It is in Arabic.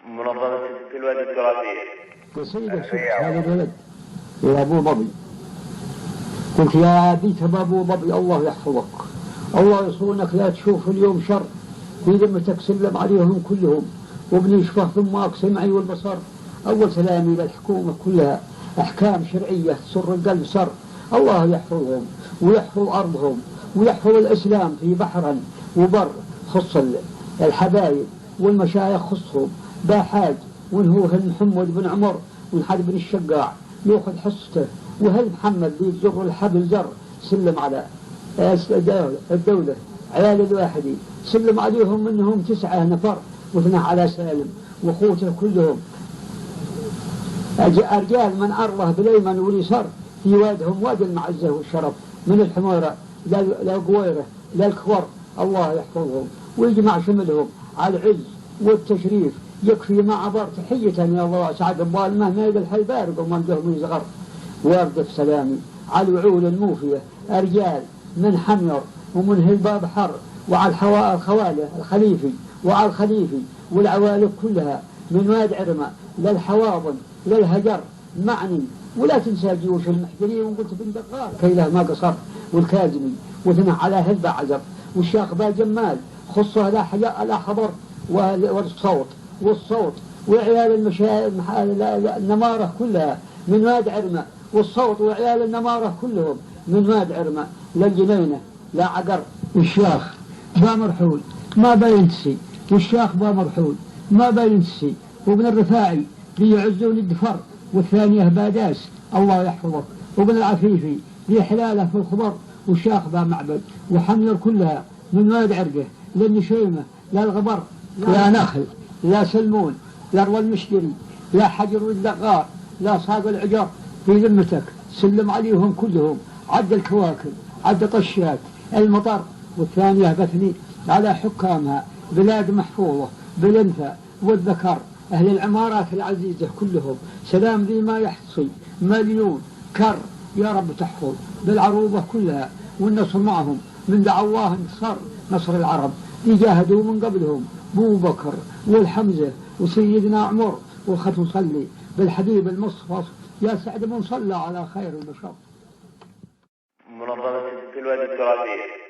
منظمة الوادي التراثية. قصيدة هذا الولد يا أبو ظبي، قلت يا بنت أبو ظبي الله يحفظك، الله يصونك لا تشوف اليوم شر، في ذمتك سلم عليهم كلهم وابني يشفه ثماك سمعي والبصر. أول سلامي للحكومة كلها أحكام شرعية تسر القلب سر، الله يحفظهم ويحفظ أرضهم ويحفظ الإسلام في بحرا وبر. خص الحبايب والمشايخ خصهم باحاج ونهوه محمد بن عمر والحد بن الشقاع يأخذ حصته، وهل محمد بيجر الحبل جر. سلم على الدولة عيال الواحدي سلم عليهم منهم 9 نفر واثنى على سالم وأخوته كلهم أرجال من أرضه بالأيمن واليسار في وادهم واد المعزة والشرف، من الحميرة للقويرة للكور الله يحفظهم ويجمع شملهم على العز والتشريف. يكفي ما عبر تحية يا الله سعد الظالمة ما يقل حيبارق ومن دهم يزغر. واردف سلامي على الوعول الموفية أرجال من حمير ومن هلباب حر، وعلى الخوالة الخليفي وعلى الخليفي والعوالق كلها من واد عرمة للحواضن للهجر معني. ولا تنسى جيوش المحجرين وقلت بن دقار كيله ما قصر، والكاظمي وثنى على هلبة عزب والشيخ باجمال خصه لا حضر والصوت وعيال النمارة كلها من واد عرمة، والصوت وعيال النمارة كلهم من واد عرمة للجنينة لا عقر. والشيخ با مرحول ما بينتسي، والشيخ با مرحول ما بينتسي، وابن الرفاعي ليعزون الدفر، والثانية باداس الله يحفظك، وابن العفيفي لي حلاله في الخبر. والشيخ با معبد وحمير كلها من واد عرقه للنشيمة لا الغبر. لا نخل لا سلمون لا روى المشتري لا حجر الدقار لا صاق العجر، في ذمتك سلم عليهم كلهم عد الكواكب عد طشات المطر. والثانية بثني على حكامها بلاد محفوظة بالانثى والذكر، أهل العمارات العزيزة كلهم سلام ذي ما يحصي مليون كر. يا رب تحفظ بالعروبة كلها والنصر معهم من دعا الله انتصر نصر العرب. يجاهدوا من قبلهم بو بكر والحمزة وسيدنا عمر، وختم صلي بالحبيب المصطفى يا سعد من صلى على خير البشر. منظمة الوادي التراثية.